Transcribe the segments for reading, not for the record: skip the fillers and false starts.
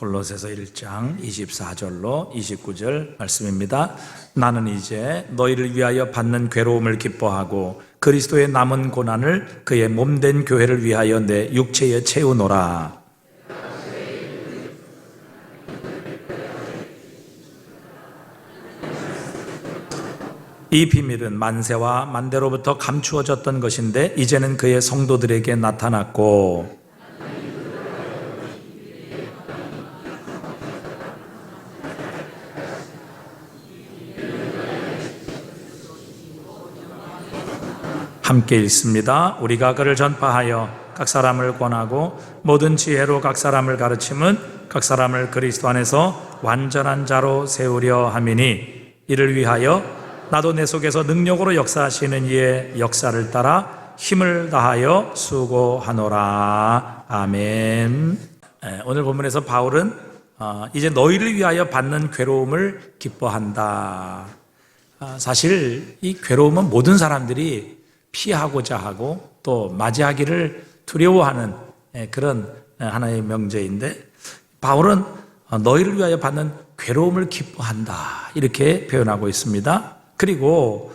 골로새서 1장 24절로 29절 말씀입니다. 나는 이제 너희를 위하여 받는 괴로움을 기뻐하고 그리스도의 남은 고난을 그의 몸된 교회를 위하여 내 육체에 채우노라. 이 비밀은 만세와 만대로부터 감추어졌던 것인데 이제는 그의 성도들에게 나타났고 함께 읽습니다. 우리가 그를 전파하여 각 사람을 권하고 모든 지혜로 각 사람을 가르침은 각 사람을 그리스도 안에서 완전한 자로 세우려 함이니 이를 위하여 나도 내 속에서 능력으로 역사하시는 이의 역사를 따라 힘을 다하여 수고하노라. 아멘. 오늘 본문에서 바울은 이제 너희를 위하여 받는 괴로움을 기뻐한다. 사실 이 괴로움은 모든 사람들이 피하고자 하고 또 맞이하기를 두려워하는 그런 하나의 명제인데 바울은 너희를 위하여 받는 괴로움을 기뻐한다 이렇게 표현하고 있습니다. 그리고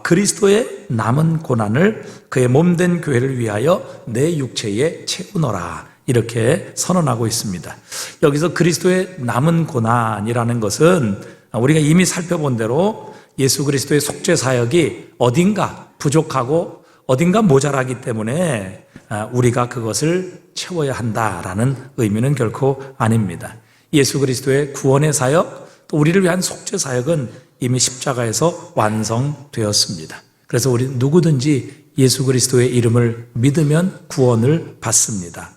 그리스도의 남은 고난을 그의 몸된 교회를 위하여 내 육체에 채우노라 이렇게 선언하고 있습니다. 여기서 그리스도의 남은 고난이라는 것은 우리가 이미 살펴본 대로 예수 그리스도의 속죄 사역이 어딘가 부족하고 어딘가 모자라기 때문에 우리가 그것을 채워야 한다라는 의미는 결코 아닙니다. 예수 그리스도의 구원의 사역, 또 우리를 위한 속죄 사역은 이미 십자가에서 완성되었습니다. 그래서 우리 누구든지 예수 그리스도의 이름을 믿으면 구원을 받습니다.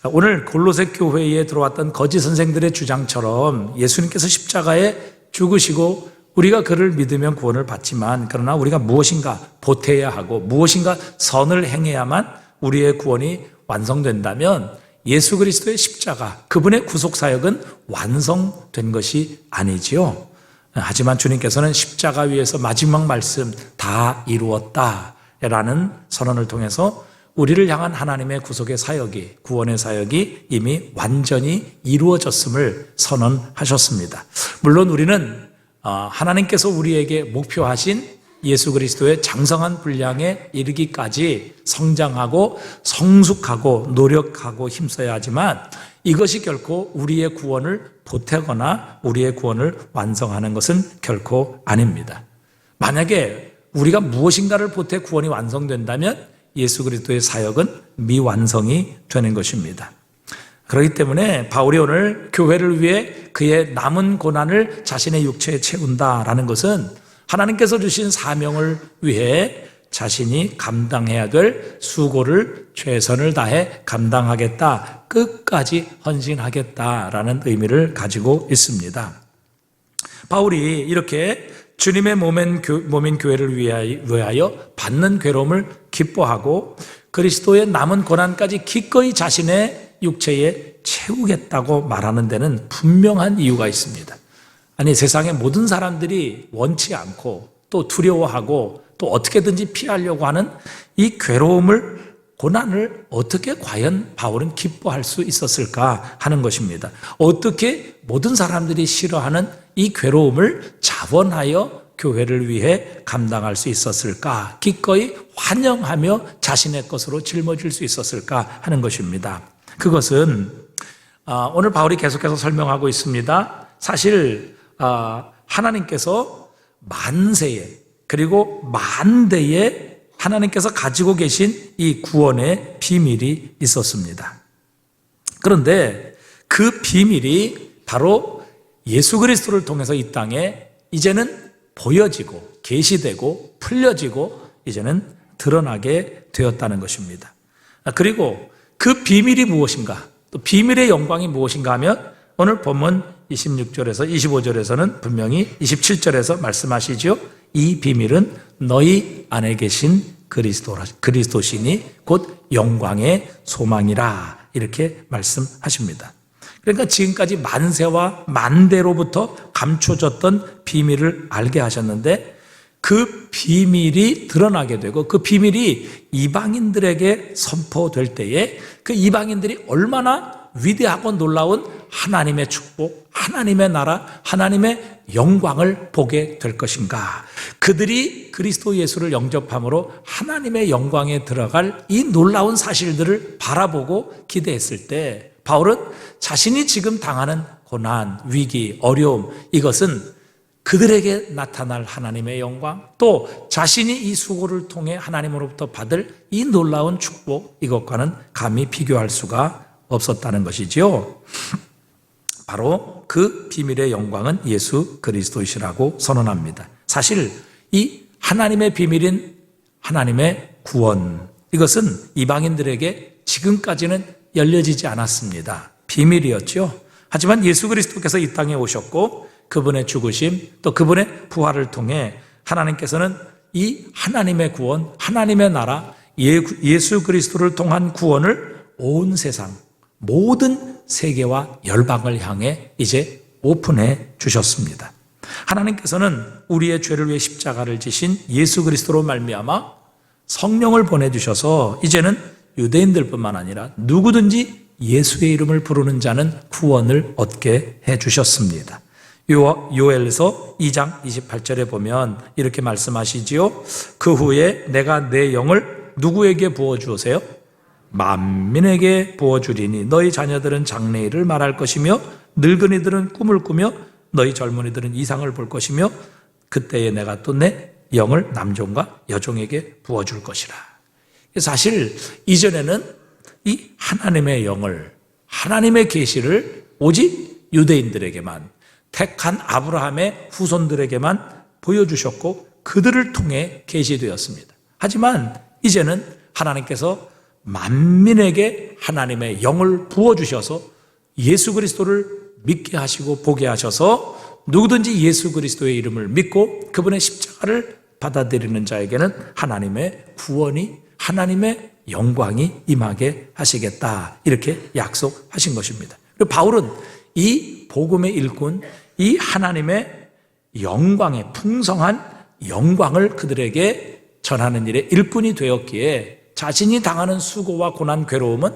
오늘 골로새 교회에 들어왔던 거짓 선생들의 주장처럼 예수님께서 십자가에 죽으시고 우리가 그를 믿으면 구원을 받지만 그러나 우리가 무엇인가 보태야 하고 무엇인가 선을 행해야만 우리의 구원이 완성된다면 예수 그리스도의 십자가, 그분의 구속사역은 완성된 것이 아니지요. 하지만 주님께서는 십자가 위에서 마지막 말씀 다 이루었다라는 선언을 통해서 우리를 향한 하나님의 구속의 사역이, 구원의 사역이 이미 완전히 이루어졌음을 선언하셨습니다. 물론 우리는 하나님께서 우리에게 목표하신 예수 그리스도의 장성한 분량에 이르기까지 성장하고 성숙하고 노력하고 힘써야 하지만 이것이 결코 우리의 구원을 보태거나 우리의 구원을 완성하는 것은 결코 아닙니다. 만약에 우리가 무엇인가를 보태 구원이 완성된다면 예수 그리스도의 사역은 미완성이 되는 것입니다. 그렇기 때문에 바울이 오늘 교회를 위해 그의 남은 고난을 자신의 육체에 채운다라는 것은 하나님께서 주신 사명을 위해 자신이 감당해야 될 수고를 최선을 다해 감당하겠다, 끝까지 헌신하겠다라는 의미를 가지고 있습니다. 바울이 이렇게 주님의 몸인 교회를 위하여 받는 괴로움을 기뻐하고 그리스도의 남은 고난까지 기꺼이 자신의 육체에 채우겠다고 말하는 데는 분명한 이유가 있습니다. 아니, 세상의 모든 사람들이 원치 않고 또 두려워하고 또 어떻게든지 피하려고 하는 이 괴로움을, 고난을 어떻게 과연 바울은 기뻐할 수 있었을까 하는 것입니다. 어떻게 모든 사람들이 싫어하는 이 괴로움을 자원하여 교회를 위해 감당할 수 있었을까? 기꺼이 환영하며 자신의 것으로 짊어질 수 있었을까 하는 것입니다. 그것은 오늘 바울이 계속해서 설명하고 있습니다. 사실 하나님께서 만세에 그리고 만대에 하나님께서 가지고 계신 이 구원의 비밀이 있었습니다. 그런데 그 비밀이 바로 예수 그리스도를 통해서 이 땅에 이제는 보여지고 계시되고 풀려지고 이제는 드러나게 되었다는 것입니다. 그리고 그 비밀이 무엇인가, 또 비밀의 영광이 무엇인가 하면 오늘 본문 26절에서 25절에서는 분명히 27절에서 말씀하시죠. 이 비밀은 너희 안에 계신 그리스도시니 곧 영광의 소망이라 이렇게 말씀하십니다. 그러니까 지금까지 만세와 만대로부터 감춰졌던 비밀을 알게 하셨는데 그 비밀이 드러나게 되고 그 비밀이 이방인들에게 선포될 때에 그 이방인들이 얼마나 위대하고 놀라운 하나님의 축복, 하나님의 나라, 하나님의 영광을 보게 될 것인가? 그들이 그리스도 예수를 영접함으로 하나님의 영광에 들어갈 이 놀라운 사실들을 바라보고 기대했을 때 바울은 자신이 지금 당하는 고난, 위기, 어려움, 이것은 그들에게 나타날 하나님의 영광, 또 자신이 이 수고를 통해 하나님으로부터 받을 이 놀라운 축복, 이것과는 감히 비교할 수가 없었다는 것이지요. 바로 그 비밀의 영광은 예수 그리스도이시라고 선언합니다. 사실 이 하나님의 비밀인 하나님의 구원, 이것은 이방인들에게 지금까지는 열려지지 않았습니다. 비밀이었죠. 하지만 예수 그리스도께서 이 땅에 오셨고 그분의 죽으심, 또 그분의 부활을 통해 하나님께서는 이 하나님의 구원, 하나님의 나라, 예수 그리스도를 통한 구원을 온 세상, 모든 세계와 열방을 향해 이제 오픈해 주셨습니다. 하나님께서는 우리의 죄를 위해 십자가를 지신 예수 그리스도로 말미암아 성령을 보내주셔서 이제는 유대인들뿐만 아니라 누구든지 예수의 이름을 부르는 자는 구원을 얻게 해주셨습니다. 요엘서 2장 28절에 보면 이렇게 말씀하시지요. 그 후에 내가 내 영을 누구에게 부어주세요? 만민에게 부어주리니 너희 자녀들은 장래일을 말할 것이며 늙은이들은 꿈을 꾸며 너희 젊은이들은 이상을 볼 것이며 그때에 내가 또 내 영을 남종과 여종에게 부어줄 것이라. 사실 이전에는 이 하나님의 영을, 하나님의 계시를 오직 유대인들에게만, 택한 아브라함의 후손들에게만 보여주셨고 그들을 통해 계시되었습니다. 하지만 이제는 하나님께서 만민에게 하나님의 영을 부어주셔서 예수 그리스도를 믿게 하시고 보게 하셔서 누구든지 예수 그리스도의 이름을 믿고 그분의 십자가를 받아들이는 자에게는 하나님의 구원이, 하나님의 영광이 임하게 하시겠다, 이렇게 약속하신 것입니다. 그리고 바울은 이 복음의 일꾼, 이 하나님의 영광의 풍성한 영광을 그들에게 전하는 일에 일꾼이 되었기에 자신이 당하는 수고와 고난, 괴로움은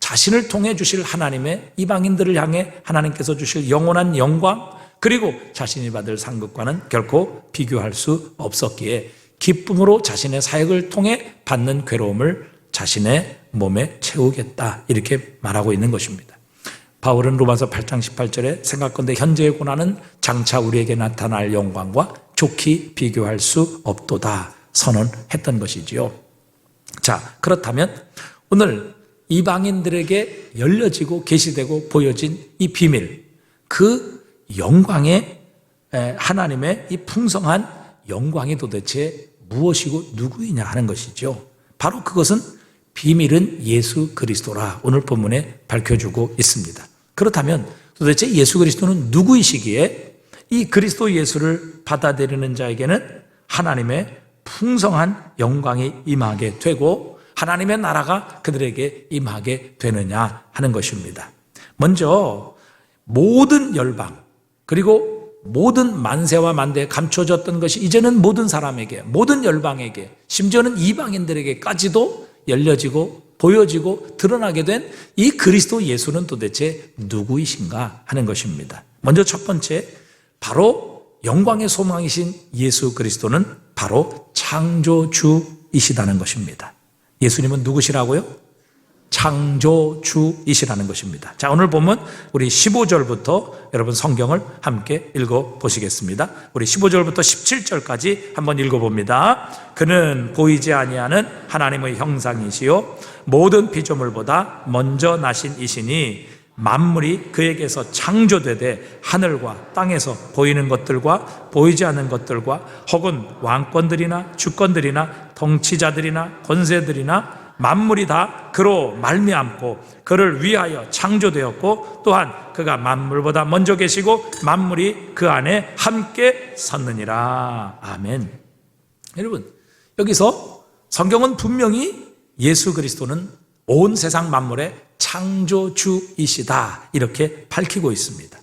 자신을 통해 주실 하나님의 이방인들을 향해 하나님께서 주실 영원한 영광, 그리고 자신이 받을 상급과는 결코 비교할 수 없었기에 기쁨으로 자신의 사역을 통해 받는 괴로움을 자신의 몸에 채우겠다, 이렇게 말하고 있는 것입니다. 바울은 로마서 8장 18절에 생각건대 현재의 고난은 장차 우리에게 나타날 영광과 좋게 비교할 수 없도다 선언했던 것이지요. 자, 그렇다면 오늘 이방인들에게 열려지고 계시되고 보여진 이 비밀, 그 영광의 하나님의 이 풍성한 영광이 도대체 무엇이고 누구이냐 하는 것이죠. 바로 그것은 비밀은 예수 그리스도라 오늘 본문에 밝혀주고 있습니다. 그렇다면 도대체 예수 그리스도는 누구이시기에 이 그리스도 예수를 받아들이는 자에게는 하나님의 풍성한 영광이 임하게 되고 하나님의 나라가 그들에게 임하게 되느냐 하는 것입니다. 먼저 모든 열방, 그리고 모든 만세와 만대에 감춰졌던 것이 이제는 모든 사람에게, 모든 열방에게, 심지어는 이방인들에게까지도 열려지고 보여지고 드러나게 된 이 그리스도 예수는 도대체 누구이신가 하는 것입니다. 먼저 첫 번째, 바로 영광의 소망이신 예수 그리스도는 바로 창조주이시다는 것입니다. 예수님은 누구시라고요? 창조주이시라는 것입니다. 자, 오늘 보면 우리 15절부터 여러분 성경을 함께 읽어보시겠습니다. 우리 15절부터 17절까지 한번 읽어봅니다. 그는 보이지 아니하는 하나님의 형상이시요 모든 피조물보다 먼저 나신 이시니 만물이 그에게서 창조되되 하늘과 땅에서 보이는 것들과 보이지 않는 것들과 혹은 왕권들이나 주권들이나 통치자들이나 권세들이나 만물이 다 그로 말미암고 그를 위하여 창조되었고 또한 그가 만물보다 먼저 계시고 만물이 그 안에 함께 섰느니라. 아멘. 여러분, 여기서 성경은 분명히 예수 그리스도는 온 세상 만물의 창조주이시다 이렇게 밝히고 있습니다.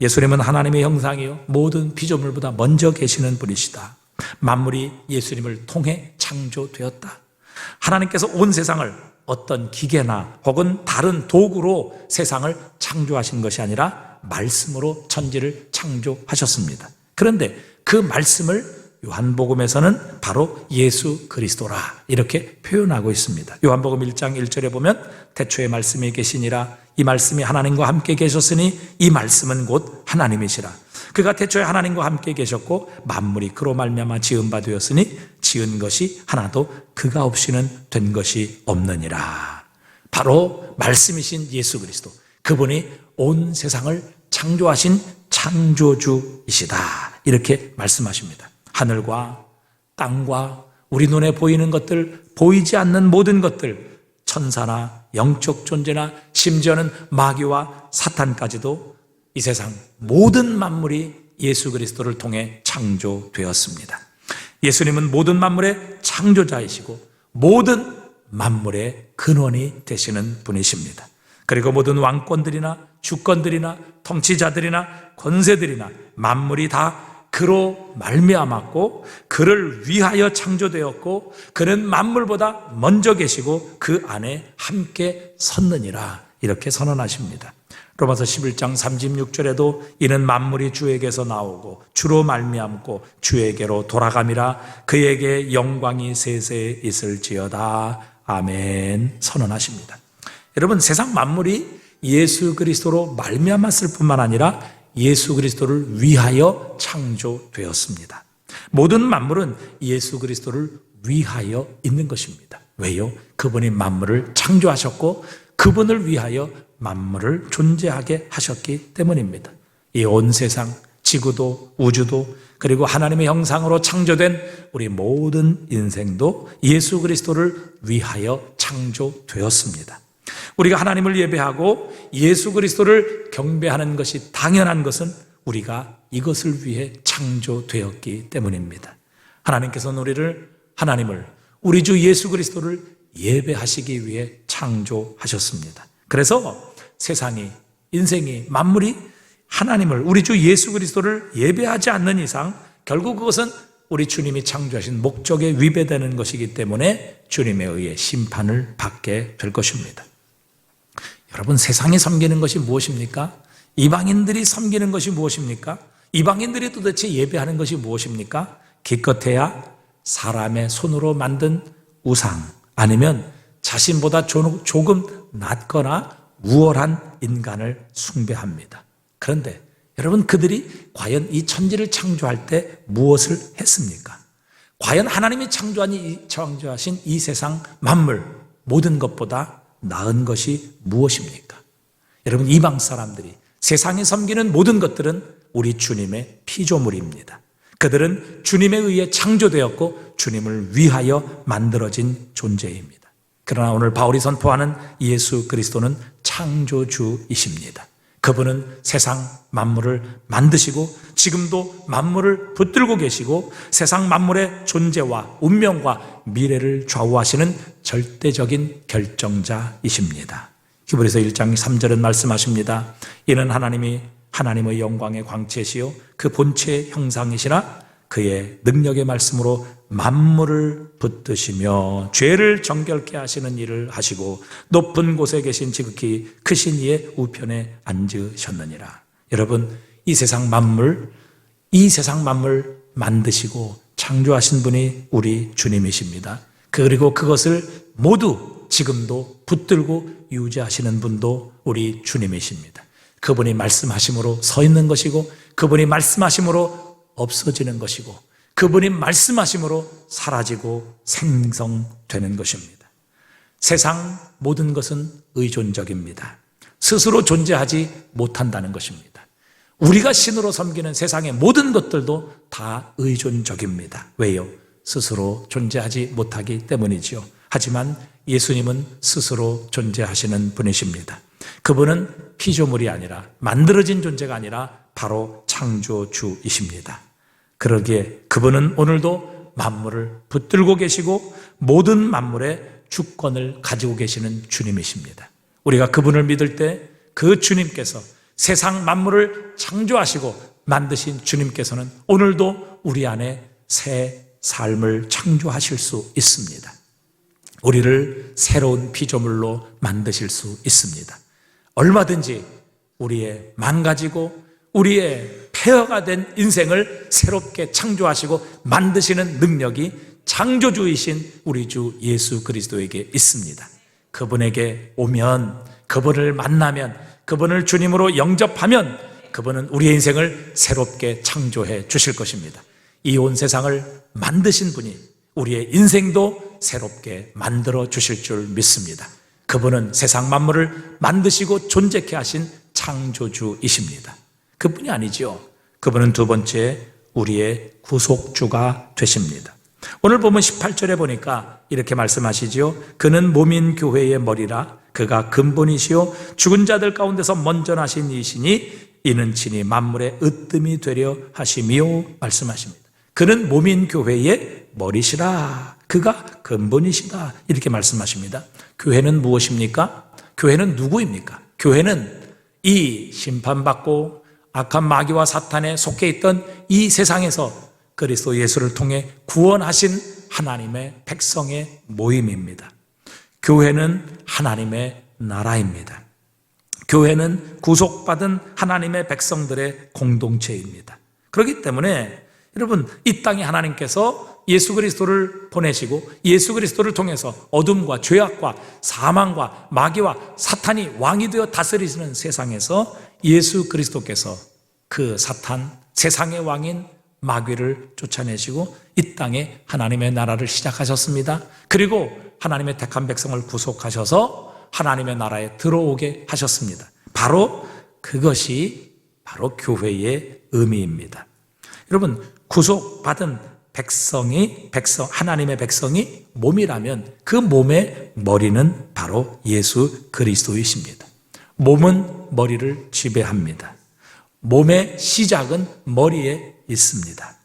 예수님은 하나님의 형상이요 모든 피조물보다 먼저 계시는 분이시다. 만물이 예수님을 통해 창조되었다. 하나님께서 온 세상을 어떤 기계나 혹은 다른 도구로 세상을 창조하신 것이 아니라 말씀으로 천지를 창조하셨습니다. 그런데 그 말씀을 요한복음에서는 바로 예수 그리스도라 이렇게 표현하고 있습니다. 요한복음 1장 1절에 보면 태초에 말씀이 계시니라 이 말씀이 하나님과 함께 계셨으니 이 말씀은 곧 하나님이시라. 그가 태초에 하나님과 함께 계셨고 만물이 그로 말미암아 지은 바 되었으니 지은 것이 하나도 그가 없이는 된 것이 없느니라. 바로 말씀이신 예수 그리스도, 그분이 온 세상을 창조하신 창조주이시다 이렇게 말씀하십니다. 하늘과 땅과 우리 눈에 보이는 것들, 보이지 않는 모든 것들, 천사나 영적 존재나 심지어는 마귀와 사탄까지도 이 세상 모든 만물이 예수 그리스도를 통해 창조되었습니다. 예수님은 모든 만물의 창조자이시고 모든 만물의 근원이 되시는 분이십니다. 그리고 모든 왕권들이나 주권들이나 통치자들이나 권세들이나 만물이 다 그로 말미암았고 그를 위하여 창조되었고 그는 만물보다 먼저 계시고 그 안에 함께 섰느니라 이렇게 선언하십니다. 로마서 11장 36절에도 이는 만물이 주에게서 나오고 주로 말미암고 주에게로 돌아감이라 그에게 영광이 세세 있을지어다. 아멘 선언하십니다. 여러분, 세상 만물이 예수 그리스도로 말미암았을 뿐만 아니라 예수 그리스도를 위하여 창조되었습니다. 모든 만물은 예수 그리스도를 위하여 있는 것입니다. 왜요? 그분이 만물을 창조하셨고 그분을 위하여 만물을 존재하게 하셨기 때문입니다. 이 온 세상, 지구도 우주도 그리고 하나님의 형상으로 창조된 우리 모든 인생도 예수 그리스도를 위하여 창조되었습니다. 우리가 하나님을 예배하고 예수 그리스도를 경배하는 것이 당연한 것은 우리가 이것을 위해 창조되었기 때문입니다. 하나님께서는 하나님을 우리 주 예수 그리스도를 예배하시기 위해 창조하셨습니다. 그래서 세상이, 인생이, 만물이 하나님을, 우리 주 예수 그리스도를 예배하지 않는 이상 결국 그것은 우리 주님이 창조하신 목적에 위배되는 것이기 때문에 주님에 의해 심판을 받게 될 것입니다. 여러분, 세상이 섬기는 것이 무엇입니까? 이방인들이 섬기는 것이 무엇입니까? 이방인들이 도대체 예배하는 것이 무엇입니까? 기껏해야 사람의 손으로 만든 우상, 아니면 자신보다 조금 낮거나 우월한 인간을 숭배합니다. 그런데 여러분, 그들이 과연 이 천지를 창조할 때 무엇을 했습니까? 과연 하나님이 창조하신 이 세상 만물 모든 것보다 나은 것이 무엇입니까? 여러분, 이방 사람들이 세상에 섬기는 모든 것들은 우리 주님의 피조물입니다. 그들은 주님에 의해 창조되었고 주님을 위하여 만들어진 존재입니다. 그러나 오늘 바울이 선포하는 예수 그리스도는 창조주이십니다. 그분은 세상 만물을 만드시고 지금도 만물을 붙들고 계시고 세상 만물의 존재와 운명과 미래를 좌우하시는 절대적인 결정자이십니다. 히브리서 1장 3절은 말씀하십니다. 이는 하나님이 하나님의 영광의 광채시요 그 본체의 형상이시라 그의 능력의 말씀으로 만물을 붙드시며 죄를 정결케 하시는 일을 하시고 높은 곳에 계신 지극히 크신 이의 우편에 앉으셨느니라. 여러분, 이 세상 만물 만드시고 창조하신 분이 우리 주님이십니다. 그리고 그것을 모두 지금도 붙들고 유지하시는 분도 우리 주님이십니다. 그분이 말씀하심으로 서 있는 것이고 그분이 말씀하심으로 없어지는 것이고 그분이 말씀하심으로 사라지고 생성되는 것입니다. 세상 모든 것은 의존적입니다. 스스로 존재하지 못한다는 것입니다. 우리가 신으로 섬기는 세상의 모든 것들도 다 의존적입니다. 왜요? 스스로 존재하지 못하기 때문이지요. 하지만 예수님은 스스로 존재하시는 분이십니다. 그분은 피조물이 아니라 만들어진 존재가 아니라 바로 창조주이십니다. 그러기에 그분은 오늘도 만물을 붙들고 계시고 모든 만물의 주권을 가지고 계시는 주님이십니다. 우리가 그분을 믿을 때 그 주님께서 세상 만물을 창조하시고 만드신 주님께서는 오늘도 우리 안에 새 삶을 창조하실 수 있습니다. 우리를 새로운 피조물로 만드실 수 있습니다. 얼마든지 우리의 망가지고 우리의 폐허가 된 인생을 새롭게 창조하시고 만드시는 능력이 창조주이신 우리 주 예수 그리스도에게 있습니다. 그분에게 오면, 그분을 만나면, 그분을 주님으로 영접하면 그분은 우리의 인생을 새롭게 창조해 주실 것입니다. 이 온 세상을 만드신 분이 우리의 인생도 새롭게 만들어 주실 줄 믿습니다. 그분은 세상 만물을 만드시고 존재케 하신 창조주이십니다. 그뿐이 아니지요. 그분은 두 번째 우리의 구속주가 되십니다. 오늘 보면 18절에 보니까 이렇게 말씀하시지요. 그는 몸인 교회의 머리라. 그가 근본이시요 죽은 자들 가운데서 먼저 나신 이시니 이는 친히 만물의 으뜸이 되려 하심이요 말씀하십니다. 그는 몸인 교회의 머리시라. 그가 근본이시다. 이렇게 말씀하십니다. 교회는 무엇입니까? 교회는 누구입니까? 교회는 이 심판받고 악한 마귀와 사탄에 속해 있던 이 세상에서 그리스도 예수를 통해 구원하신 하나님의 백성의 모임입니다. 교회는 하나님의 나라입니다. 교회는 구속받은 하나님의 백성들의 공동체입니다. 그렇기 때문에 여러분, 이 땅에 하나님께서 예수 그리스도를 보내시고 예수 그리스도를 통해서 어둠과 죄악과 사망과 마귀와 사탄이 왕이 되어 다스리시는 세상에서 예수 그리스도께서 그 사탄, 세상의 왕인 마귀를 쫓아내시고 이 땅에 하나님의 나라를 시작하셨습니다. 그리고 하나님의 택한 백성을 구속하셔서 하나님의 나라에 들어오게 하셨습니다. 바로 그것이 바로 교회의 의미입니다. 여러분, 구속받은 하나님의 백성이 몸이라면 그 몸의 머리는 바로 예수 그리스도이십니다. 몸은 머리를 지배합니다. 몸의 시작은 머리에 있습니다.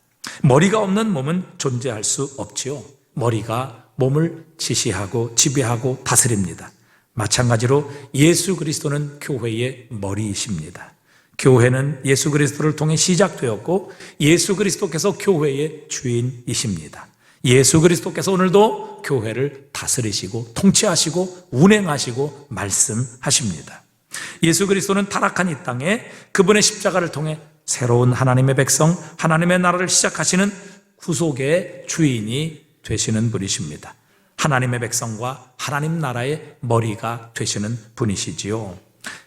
머리가 없는 몸은 존재할 수 없지요. 머리가 몸을 지시하고 지배하고 다스립니다. 마찬가지로 예수 그리스도는 교회의 머리이십니다. 교회는 예수 그리스도를 통해 시작되었고 예수 그리스도께서 교회의 주인이십니다. 예수 그리스도께서 오늘도 교회를 다스리시고 통치하시고 운행하시고 말씀하십니다. 예수 그리스도는 타락한 이 땅에 그분의 십자가를 통해 새로운 하나님의 백성, 하나님의 나라를 시작하시는 구속의 주인이 되시는 분이십니다. 하나님의 백성과 하나님 나라의 머리가 되시는 분이시지요.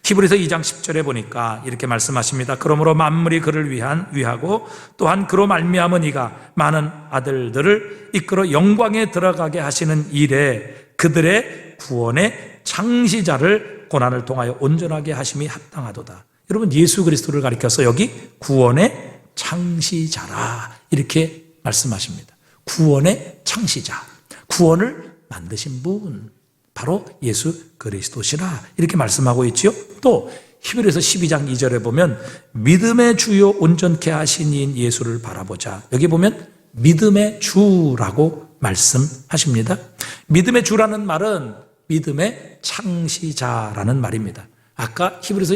히브리서 2장 10절에 보니까 이렇게 말씀하십니다. 그러므로 만물이 그를 위하고 또한 그로 말미암은 이가 많은 아들들을 이끌어 영광에 들어가게 하시는 일에 그들의 구원의 창시자를 고난을 통하여 온전하게 하심이 합당하도다. 여러분, 예수 그리스도를 가리켜서 여기 구원의 창시자라 이렇게 말씀하십니다. 구원의 창시자, 구원을 만드신 분, 바로 예수 그리스도시라 이렇게 말씀하고 있지요. 또 히브리서 12장 2절에 보면 믿음의 주요 온전케 하신 이인 예수를 바라보자. 여기 보면 믿음의 주라고 말씀하십니다. 믿음의 주라는 말은 믿음의 창시자라는 말입니다. 아까 히브리서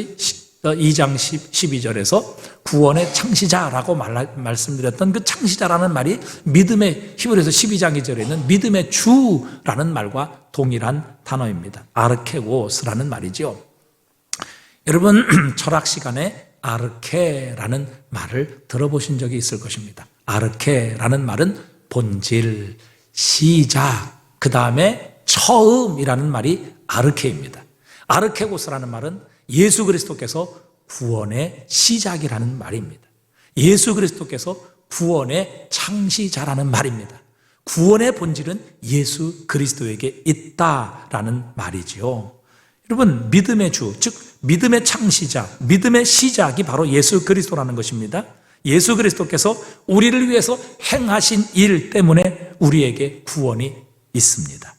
2장 12절에서 구원의 창시자라고 말씀드렸던 그 창시자라는 말이 믿음의 히브리서 12장 2절에는 믿음의 주라는 말과 동일한 단어입니다. 아르케고스라는 말이죠. 여러분, 철학 시간에 아르케라는 말을 들어보신 적이 있을 것입니다. 아르케라는 말은 본질, 시작, 그 다음에 처음이라는 말이 아르케입니다. 아르케고스라는 말은 예수 그리스도께서 구원의 시작이라는 말입니다. 예수 그리스도께서 구원의 창시자라는 말입니다. 구원의 본질은 예수 그리스도에게 있다라는 말이지요. 여러분, 믿음의 주, 즉 믿음의 창시자, 믿음의 시작이 바로 예수 그리스도라는 것입니다. 예수 그리스도께서 우리를 위해서 행하신 일 때문에 우리에게 구원이 있습니다.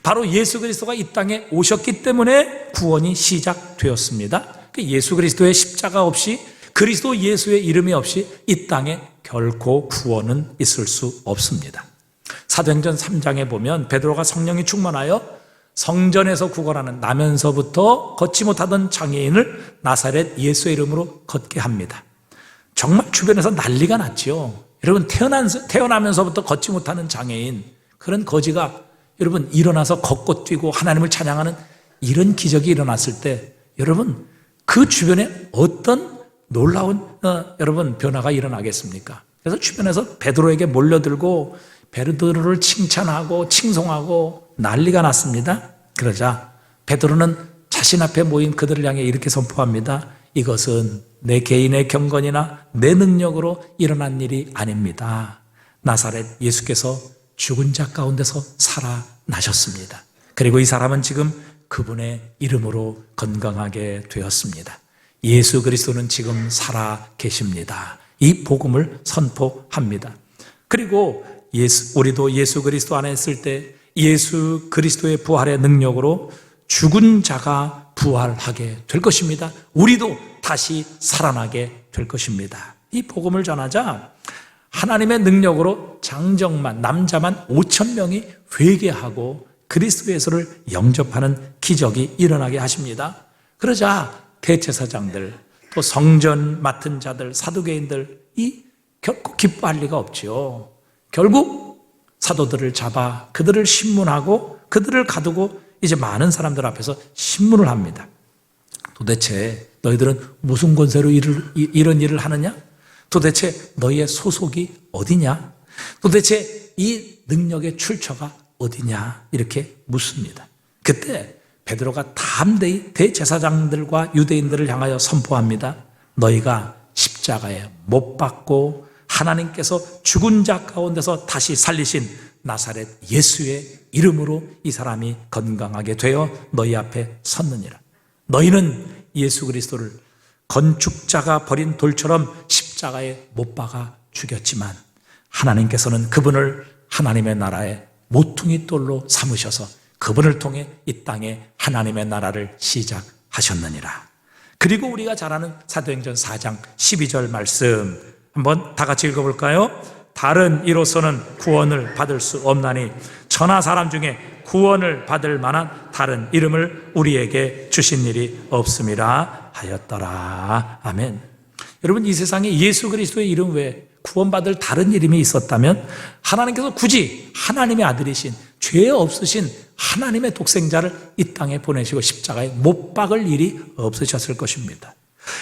바로 예수 그리스도가 이 땅에 오셨기 때문에 구원이 시작되었습니다. 예수 그리스도의 십자가 없이, 그리스도 예수의 이름이 없이 이 땅에 결코 구원은 있을 수 없습니다. 사도행전 3장에 보면 베드로가 성령이 충만하여 성전에서 구걸하는 나면서부터 걷지 못하던 장애인을 나사렛 예수의 이름으로 걷게 합니다. 정말 주변에서 난리가 났죠. 여러분, 태어나면서부터 걷지 못하는 장애인, 그런 거지가 여러분 일어나서 걷고 뛰고 하나님을 찬양하는 이런 기적이 일어났을 때 여러분 그 주변에 어떤 놀라운 여러분 변화가 일어나겠습니까? 그래서 주변에서 베드로에게 몰려들고 베드로를 칭찬하고 칭송하고 난리가 났습니다. 그러자 베드로는 자신 앞에 모인 그들을 향해 이렇게 선포합니다. 이것은 내 개인의 경건이나 내 능력으로 일어난 일이 아닙니다. 나사렛 예수께서 죽은 자 가운데서 살아나셨습니다. 그리고 이 사람은 지금 그분의 이름으로 건강하게 되었습니다. 예수 그리스도는 지금 살아 계십니다. 이 복음을 선포합니다. 그리고 우리도 예수 그리스도 안에 있을 때 예수 그리스도의 부활의 능력으로 죽은 자가 부활하게 될 것입니다. 우리도 다시 살아나게 될 것입니다. 이 복음을 전하자 하나님의 능력으로 장정만 남자만 5,000명이 회개하고 그리스도 예수를 영접하는 기적이 일어나게 하십니다. 그러자 대제사장들 또 성전 맡은 자들 사두개인들 이 결코 기뻐할 리가 없지요. 결국 사도들을 잡아 그들을 신문하고 그들을 가두고 이제 많은 사람들 앞에서 신문을 합니다. 도대체 너희들은 무슨 권세로 이런 일을 하느냐? 도대체 너희의 소속이 어디냐? 도대체 이 능력의 출처가 어디냐? 이렇게 묻습니다. 그때 베드로가 담대히 대제사장들과 유대인들을 향하여 선포합니다. 너희가 십자가에 못 박고 하나님께서 죽은 자 가운데서 다시 살리신 나사렛 예수의 이름으로 이 사람이 건강하게 되어 너희 앞에 섰느니라. 너희는 예수 그리스도를 건축자가 버린 돌처럼 십자가에 못 박아 죽였지만 하나님께서는 그분을 하나님의 나라의 모퉁이 돌로 삼으셔서 그분을 통해 이 땅에 하나님의 나라를 시작하셨느니라. 그리고 우리가 잘 아는 사도행전 4장 12절 말씀 한번 다 같이 읽어볼까요? 다른 이로서는 구원을 받을 수 없나니 천하 사람 중에 구원을 받을 만한 다른 이름을 우리에게 주신 일이 없음이라 하였더라. 아멘. 여러분 이 세상에 예수 그리스도의 이름 외에 구원받을 다른 이름이 있었다면 하나님께서 굳이 하나님의 아들이신 죄 없으신 하나님의 독생자를 이 땅에 보내시고 십자가에 못 박을 일이 없으셨을 것입니다.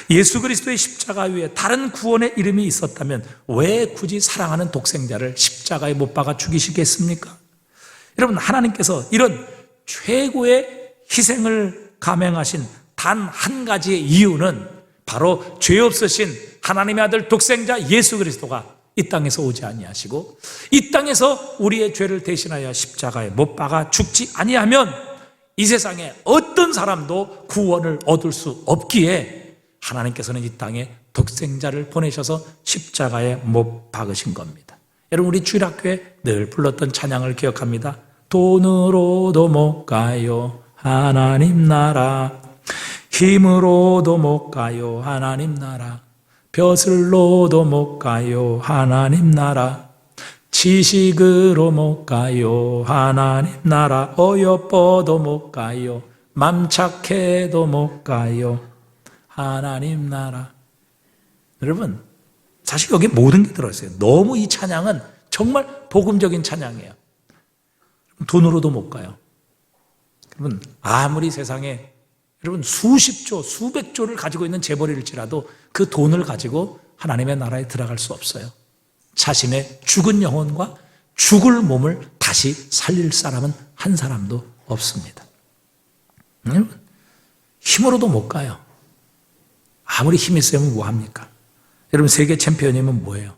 예수 그리스도의 십자가 위에 다른 구원의 이름이 있었다면 왜 굳이 사랑하는 독생자를 십자가에 못 박아 죽이시겠습니까? 여러분 하나님께서 이런 최고의 희생을 감행하신 단 한 가지의 이유는 바로 죄 없으신 하나님의 아들 독생자 예수 그리스도가 이 땅에서 오지 아니하시고 이 땅에서 우리의 죄를 대신하여 십자가에 못 박아 죽지 아니하면 이 세상에 어떤 사람도 구원을 얻을 수 없기에 하나님께서는 이 땅에 독생자를 보내셔서 십자가에 못 박으신 겁니다. 여러분 우리 주일학교에 늘 불렀던 찬양을 기억합니다. 돈으로도 못 가요 하나님 나라, 힘으로도 못 가요 하나님 나라, 벼슬로도 못 가요 하나님 나라, 지식으로 못 가요 하나님 나라, 어여뻐도 못 가요 맘 착해도 못 가요 하나님 나라. 여러분 사실 여기 모든 게 들어있어요. 너무 이 찬양은 정말 복음적인 찬양이에요. 돈으로도 못 가요. 여러분 아무리 세상에 여러분 수십조 수백조를 가지고 있는 재벌일지라도 그 돈을 가지고 하나님의 나라에 들어갈 수 없어요. 자신의 죽은 영혼과 죽을 몸을 다시 살릴 사람은 한 사람도 없습니다. 힘으로도 못 가요. 아무리 힘이 세면 뭐합니까? 여러분 세계 챔피언이면 뭐예요?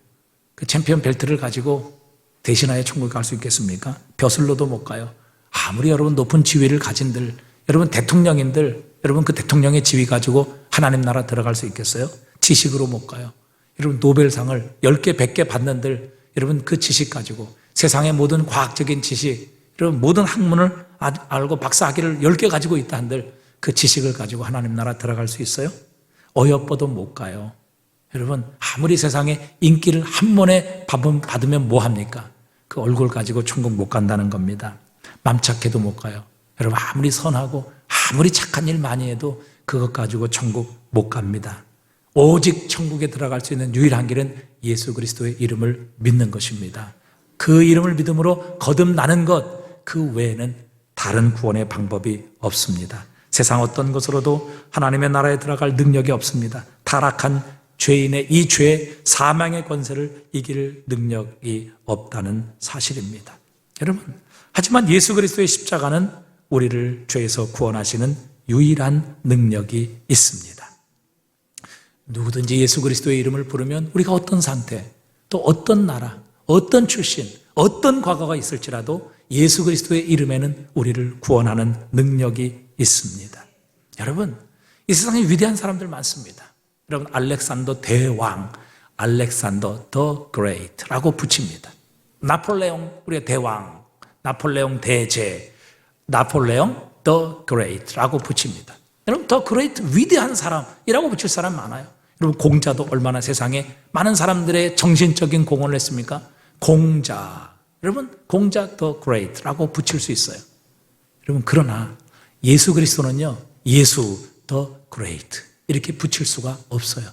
그 챔피언 벨트를 가지고 대신하여 천국에 갈 수 있겠습니까? 벼슬로도 못 가요. 아무리 여러분 높은 지위를 가진들, 여러분 대통령인들, 여러분 그 대통령의 지위 가지고 하나님 나라 들어갈 수 있겠어요? 지식으로 못 가요. 여러분 노벨상을 10개, 100개 받는들, 여러분 그 지식 가지고 세상의 모든 과학적인 지식, 여러분 모든 학문을 알고 박사학위를 10개 가지고 있다 한들 그 지식을 가지고 하나님 나라 들어갈 수 있어요? 어여뻐도 못 가요. 여러분 아무리 세상에 인기를 한 번에 받으면 뭐합니까? 그 얼굴 가지고 천국 못 간다는 겁니다. 맘 착해도 못 가요. 여러분 아무리 선하고 아무리 착한 일 많이 해도 그것 가지고 천국 못 갑니다. 오직 천국에 들어갈 수 있는 유일한 길은 예수 그리스도의 이름을 믿는 것입니다. 그 이름을 믿음으로 거듭나는 것, 그 외에는 다른 구원의 방법이 없습니다. 세상 어떤 것으로도 하나님의 나라에 들어갈 능력이 없습니다. 타락한 죄인의 이 죄, 사망의 권세를 이길 능력이 없다는 사실입니다. 여러분, 하지만 예수 그리스도의 십자가는 우리를 죄에서 구원하시는 유일한 능력이 있습니다. 누구든지 예수 그리스도의 이름을 부르면 우리가 어떤 상태, 또 어떤 나라, 어떤 출신, 어떤 과거가 있을지라도 예수 그리스도의 이름에는 우리를 구원하는 능력이 있습니다. 여러분, 이 세상에 위대한 사람들 많습니다. 여러분, 알렉산더 대왕, 알렉산더 더 그레이트라고 붙입니다. 나폴레옹 우리의 대왕, 나폴레옹 대제, 나폴레옹 더 그레이트라고 붙입니다. 여러분, 더 그레이트 위대한 사람이라고 붙일 사람 많아요. 여러분, 공자도 얼마나 세상에 많은 사람들의 정신적인 공헌을 했습니까? 공자, 여러분, 공자 더 그레이트라고 붙일 수 있어요. 여러분, 그러나 예수 그리스도는요, 예수 더 그레이트 이렇게 붙일 수가 없어요.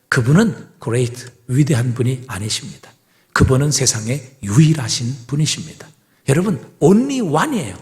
그분은 그레이트, 위대한 분이 아니십니다. 그분은 세상에 유일하신 분이십니다. 여러분, only one이에요.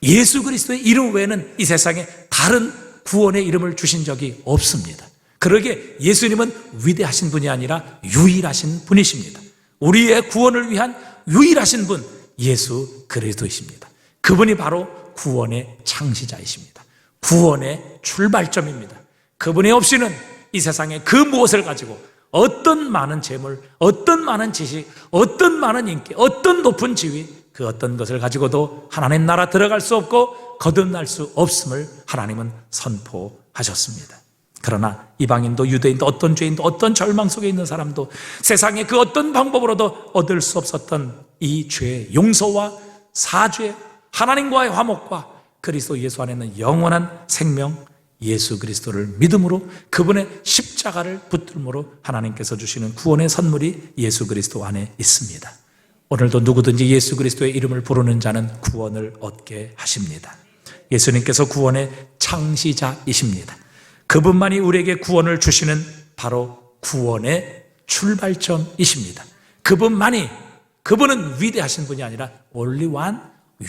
예수 그리스도의 이름 외에는 이 세상에 다른 구원의 이름을 주신 적이 없습니다. 그러기에 예수님은 위대하신 분이 아니라 유일하신 분이십니다. 우리의 구원을 위한 유일하신 분, 예수 그리스도이십니다. 그분이 바로 구원의 창시자이십니다. 구원의 출발점입니다. 그분이 없이는 이 세상에 그 무엇을 가지고 어떤 많은 재물, 어떤 많은 지식, 어떤 많은 인기, 어떤 높은 지위, 그 어떤 것을 가지고도 하나님 나라 들어갈 수 없고 거듭날 수 없음을 하나님은 선포하셨습니다. 그러나 이방인도 유대인도 어떤 죄인도 어떤 절망 속에 있는 사람도 세상에 그 어떤 방법으로도 얻을 수 없었던 이 죄의 용서와 사죄, 하나님과의 화목과 그리스도 예수 안에 있는 영원한 생명, 예수 그리스도를 믿음으로 그분의 십자가를 붙들므로 하나님께서 주시는 구원의 선물이 예수 그리스도 안에 있습니다. 오늘도 누구든지 예수 그리스도의 이름을 부르는 자는 구원을 얻게 하십니다. 예수님께서 구원의 창시자이십니다. 그분만이 우리에게 구원을 주시는 바로 구원의 출발점이십니다. 그분은 위대하신 분이 아니라 only one,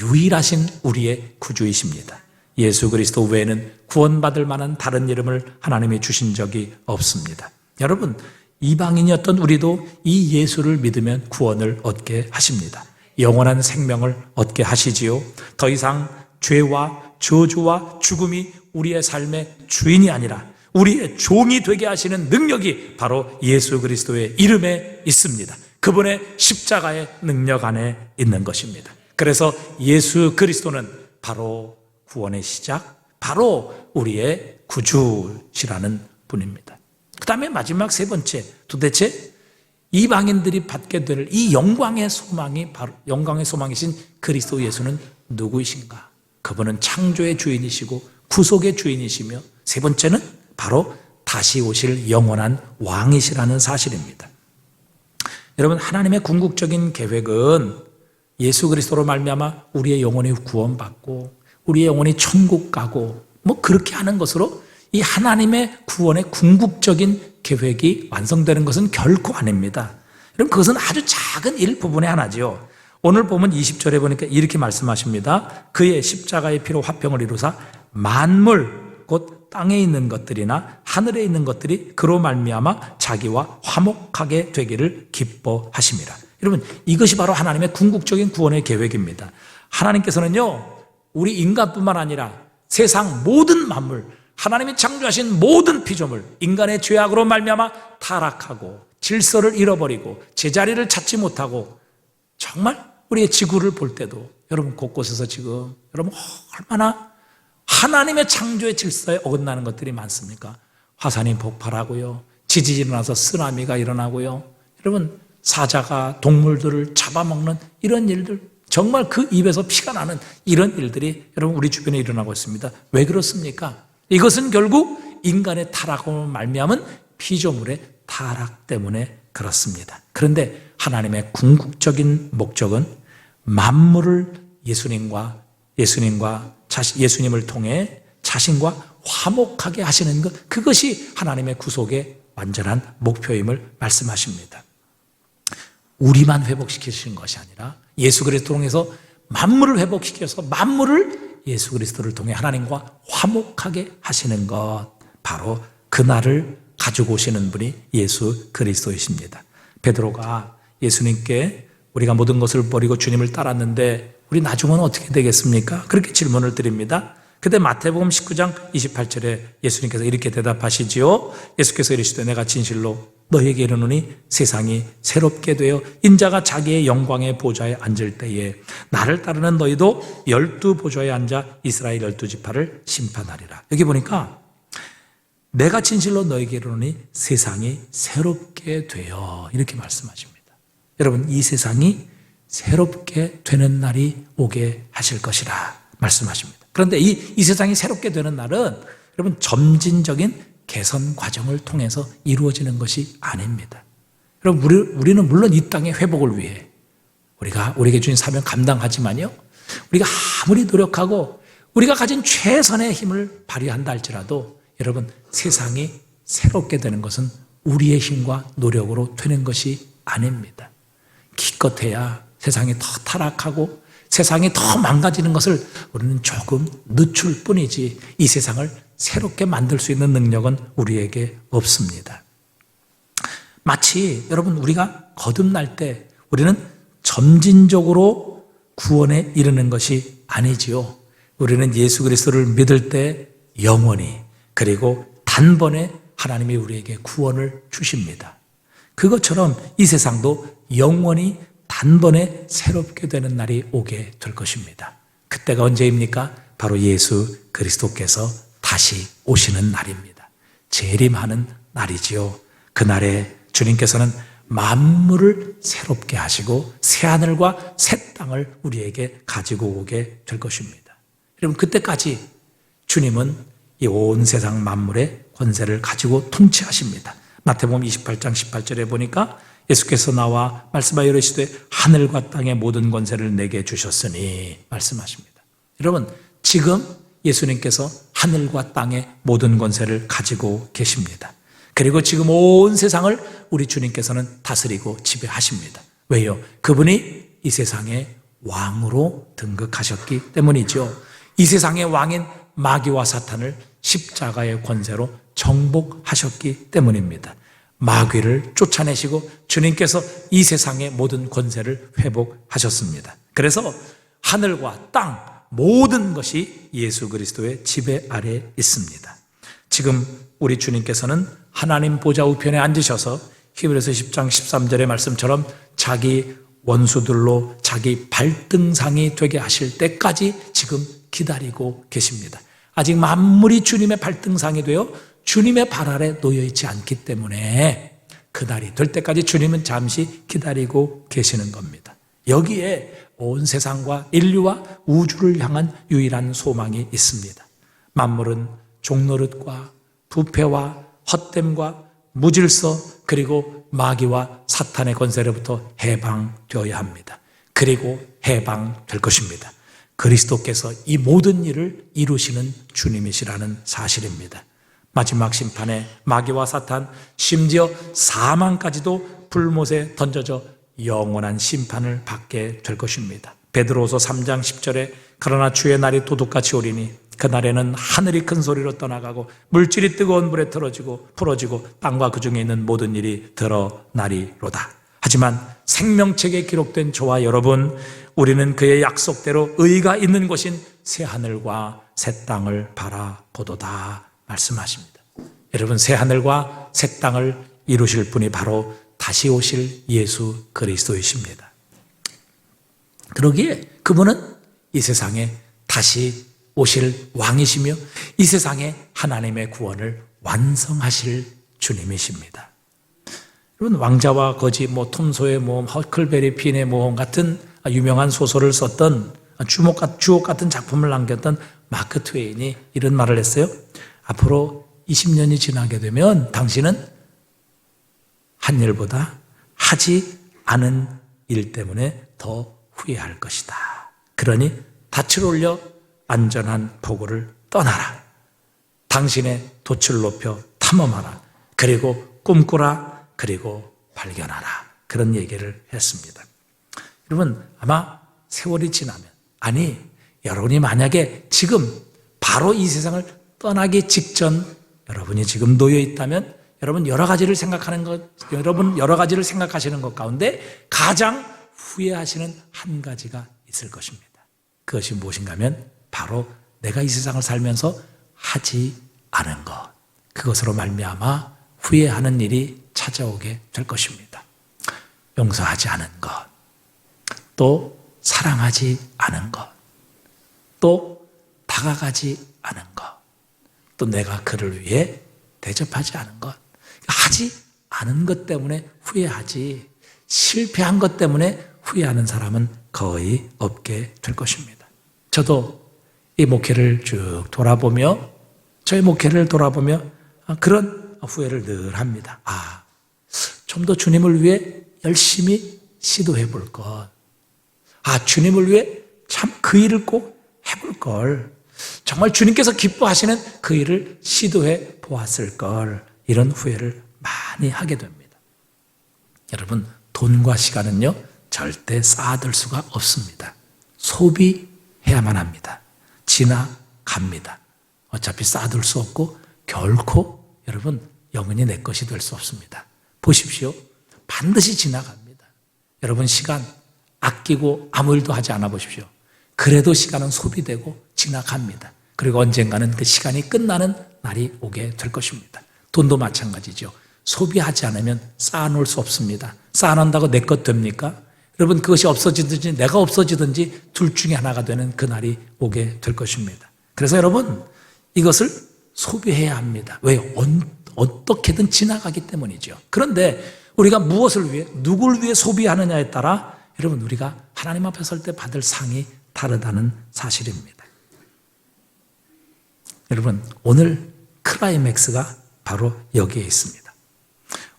유일하신 우리의 구주이십니다. 예수 그리스도 외에는 구원받을 만한 다른 이름을 하나님이 주신 적이 없습니다. 여러분, 이방인이었던 우리도 이 예수를 믿으면 구원을 얻게 하십니다. 영원한 생명을 얻게 하시지요. 더 이상 죄와 저주와 죽음이 우리의 삶의 주인이 아니라 우리의 종이 되게 하시는 능력이 바로 예수 그리스도의 이름에 있습니다. 그분의 십자가의 능력 안에 있는 것입니다. 그래서 예수 그리스도는 바로 구원의 시작, 바로 우리의 구주시라는 분입니다. 그 다음에 마지막 세 번째, 도대체 이방인들이 받게 될 이 영광의 소망이 바로 영광의 소망이신 그리스도 예수는 누구이신가? 그분은 창조의 주인이시고 구속의 주인이시며 세 번째는 바로 다시 오실 영원한 왕이시라는 사실입니다. 여러분, 하나님의 궁극적인 계획은 예수 그리스도로 말미암아 우리의 영혼이 구원받고 우리의 영혼이 천국 가고 그렇게 하는 것으로 이 하나님의 구원의 궁극적인 계획이 완성되는 것은 결코 아닙니다. 여러분, 그것은 아주 작은 일부분의 하나지요. 오늘 보면 20절에 보니까 이렇게 말씀하십니다. 그의 십자가의 피로 화평을 이루사 만물 곧 땅에 있는 것들이나 하늘에 있는 것들이 그로 말미암아 자기와 화목하게 되기를 기뻐하심이라. 여러분, 이것이 바로 하나님의 궁극적인 구원의 계획입니다. 하나님께서는요, 우리 인간뿐만 아니라 세상 모든 만물, 하나님이 창조하신 모든 피조물, 인간의 죄악으로 말미암아 타락하고 질서를 잃어버리고 제자리를 찾지 못하고 정말 우리의 지구를 볼 때도 여러분 곳곳에서 지금 여러분 얼마나 하나님의 창조의 질서에 어긋나는 것들이 많습니까? 화산이 폭발하고요, 지진이 일어나서 쓰나미가 일어나고요, 여러분 사자가 동물들을 잡아먹는 이런 일들, 정말 그 입에서 피가 나는 이런 일들이 여러분 우리 주변에 일어나고 있습니다. 왜 그렇습니까? 이것은 결국 인간의 타락으로 말미암은 피조물의 타락 때문에 그렇습니다. 그런데 하나님의 궁극적인 목적은 만물을 예수님을 통해 자신과 화목하게 하시는 것, 그것이 하나님의 구속의 완전한 목표임을 말씀하십니다. 우리만 회복시키시는 것이 아니라 예수 그리스도를 통해서 만물을 회복시켜서 만물을 예수 그리스도를 통해 하나님과 화목하게 하시는 것, 바로 그날을 가지고 오시는 분이 예수 그리스도이십니다. 베드로가 예수님께 우리가 모든 것을 버리고 주님을 따랐는데 우리 나중은 어떻게 되겠습니까? 그렇게 질문을 드립니다. 그때 마태복음 19장 28절에 예수님께서 이렇게 대답하시지요. 예수께서 이르시되 내가 진실로 너희에게 이르노니 세상이 새롭게 되어 인자가 자기의 영광의 보좌에 앉을 때에 나를 따르는 너희도 12보좌에 앉아 이스라엘 12지파를 심판하리라. 여기 보니까 내가 진실로 너희에게 이르노니 세상이 새롭게 되어 이렇게 말씀하십니다. 여러분, 이 세상이 새롭게 되는 날이 오게 하실 것이라 말씀하십니다. 그런데 이 세상이 새롭게 되는 날은 여러분 점진적인 개선 과정을 통해서 이루어지는 것이 아닙니다. 여러분, 우리는 물론 이 땅의 회복을 위해 우리에게 주신 사명 감당하지만요, 우리가 아무리 노력하고 우리가 가진 최선의 힘을 발휘한다 할지라도 여러분, 세상이 새롭게 되는 것은 우리의 힘과 노력으로 되는 것이 아닙니다. 기껏해야 세상이 더 타락하고 세상이 더 망가지는 것을 우리는 조금 늦출 뿐이지 이 세상을 새롭게 만들 수 있는 능력은 우리에게 없습니다. 마치 여러분, 우리가 거듭날 때 우리는 점진적으로 구원에 이르는 것이 아니지요. 우리는 예수 그리스도를 믿을 때 영원히, 그리고 단번에 하나님이 우리에게 구원을 주십니다. 그것처럼 이 세상도 영원히 단번에 새롭게 되는 날이 오게 될 것입니다. 그때가 언제입니까? 바로 예수 그리스도께서 다시 오시는 날입니다. 재림하는 날이지요. 그날에 주님께서는 만물을 새롭게 하시고 새하늘과 새 땅을 우리에게 가지고 오게 될 것입니다. 여러분, 그때까지 주님은 이 온 세상 만물의 권세를 가지고 통치하십니다. 마태복음 28장 18절에 보니까 예수께서 나와 말씀하여 이르시되 하늘과 땅의 모든 권세를 내게 주셨으니 말씀하십니다. 여러분, 지금 예수님께서 하늘과 땅의 모든 권세를 가지고 계십니다. 그리고 지금 온 세상을 우리 주님께서는 다스리고 지배하십니다. 왜요? 그분이 이 세상의 왕으로 등극하셨기 때문이죠. 이 세상의 왕인 마귀와 사탄을 십자가의 권세로 정복하셨기 때문입니다. 마귀를 쫓아내시고 주님께서 이 세상의 모든 권세를 회복하셨습니다. 그래서 하늘과 땅 모든 것이 예수 그리스도의 지배 아래 있습니다. 지금 우리 주님께서는 하나님 보좌 우편에 앉으셔서 히브리서 10장 13절의 말씀처럼 자기 원수들로 자기 발등상이 되게 하실 때까지 지금 기다리고 계십니다. 아직 만물이 주님의 발등상이 되어 주님의 발 아래 놓여 있지 않기 때문에 그날이 될 때까지 주님은 잠시 기다리고 계시는 겁니다. 여기에 온 세상과 인류와 우주를 향한 유일한 소망이 있습니다. 만물은 종노릇과 부패와 헛됨과 무질서, 그리고 마귀와 사탄의 권세로부터 해방되어야 합니다. 그리고 해방될 것입니다. 그리스도께서 이 모든 일을 이루시는 주님이시라는 사실입니다. 마지막 심판에 마귀와 사탄, 심지어 사망까지도 불못에 던져져 영원한 심판을 받게 될 것입니다. 베드로후서 3장 10절에 그러나 주의 날이 도둑같이 오리니 그날에는 하늘이 큰 소리로 떠나가고 물질이 뜨거운 물에 풀어지고 땅과 그 중에 있는 모든 일이 드러나리로다. 하지만 생명책에 기록된 저와 여러분, 우리는 그의 약속대로 의가 있는 곳인 새 하늘과 새 땅을 바라보도다 말씀하십니다. 여러분, 새 하늘과 새 땅을 이루실 분이 바로 다시 오실 예수 그리스도이십니다. 그러기에 그분은 이 세상에 다시 오실 왕이시며 이 세상에 하나님의 구원을 완성하실 주님이십니다. 여러분, 왕자와 거지, 톰소의 모험, 허클베리 핀의 모험 같은 유명한 소설을 썼던 주옥 같은 작품을 남겼던 마크 트웨인이 이런 말을 했어요. 앞으로 20년이 지나게 되면 당신은 한 일보다 하지 않은 일 때문에 더 후회할 것이다. 그러니 닻을 올려 안전한 포구를 떠나라. 당신의 돛을 높여 탐험하라. 그리고 꿈꾸라. 그리고 발견하라. 그런 얘기를 했습니다. 여러분, 아마 세월이 지나면 아니, 여러분이 만약에 지금 바로 이 세상을 떠나기 직전 여러분이 지금 놓여 있다면 여러분 여러 가지를 생각하시는 것 가운데 가장 후회하시는 한 가지가 있을 것입니다. 그것이 무엇인가 하면 바로 내가 이 세상을 살면서 하지 않은 것, 그것으로 말미암아 후회하는 일이 찾아오게 될 것입니다. 용서하지 않은 것, 또 사랑하지 않은 것, 또 다가가지 않은 것, 또 내가 그를 위해 대접하지 않은 것, 하지 않은 것 때문에 후회하지, 실패한 것 때문에 후회하는 사람은 거의 없게 될 것입니다. 저도 이 목회를 쭉 돌아보며, 저의 목회를 돌아보며 그런 후회를 늘 합니다. 좀 더 주님을 위해 열심히 시도해 볼 것. 주님을 위해 참 그 일을 꼭 해볼 걸. 정말 주님께서 기뻐하시는 그 일을 시도해 보았을 걸. 이런 후회를 많이 하게 됩니다. 여러분, 돈과 시간은요, 절대 쌓아둘 수가 없습니다. 소비해야만 합니다. 지나갑니다. 어차피 쌓아둘 수 없고 결코 여러분 영원히 내 것이 될 수 없습니다. 보십시오. 반드시 지나갑니다. 여러분 시간 아끼고 아무 일도 하지 않아 보십시오. 그래도 시간은 소비되고 지나갑니다. 그리고 언젠가는 그 시간이 끝나는 날이 오게 될 것입니다. 돈도 마찬가지죠. 소비하지 않으면 쌓아놓을 수 없습니다. 쌓아놓는다고 내 것 됩니까? 여러분 그것이 없어지든지 내가 없어지든지 둘 중에 하나가 되는 그날이 오게 될 것입니다. 그래서 여러분 이것을 소비해야 합니다. 왜요? 어떻게든 지나가기 때문이죠. 그런데 우리가 무엇을 위해, 누구를 위해 소비하느냐에 따라 여러분 우리가 하나님 앞에 설 때 받을 상이 다르다는 사실입니다. 여러분 오늘 클라이맥스가 바로 여기에 있습니다.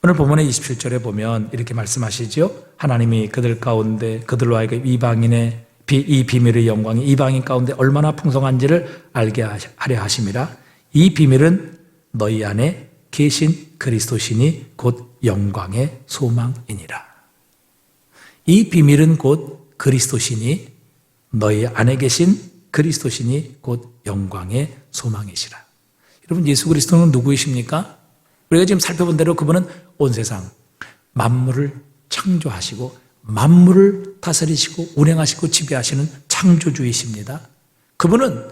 오늘 본문의 27절에 보면 이렇게 말씀하시죠. 하나님이 그들 가운데 그들로 하여금 이방인의 이 비밀의 영광이 이방인 가운데 얼마나 풍성한지를 알게 하려 하심이라. 이 비밀은 너희 안에 계신 그리스도시니 곧 영광의 소망이니라. 이 비밀은 곧 그리스도시니 너희 안에 계신 그리스도시니 곧 영광의 소망이시라. 여러분 예수 그리스도는 누구이십니까? 우리가 지금 살펴본 대로 그분은 온 세상 만물을 창조하시고 만물을 다스리시고 운행하시고 지배하시는 창조주이십니다. 그분은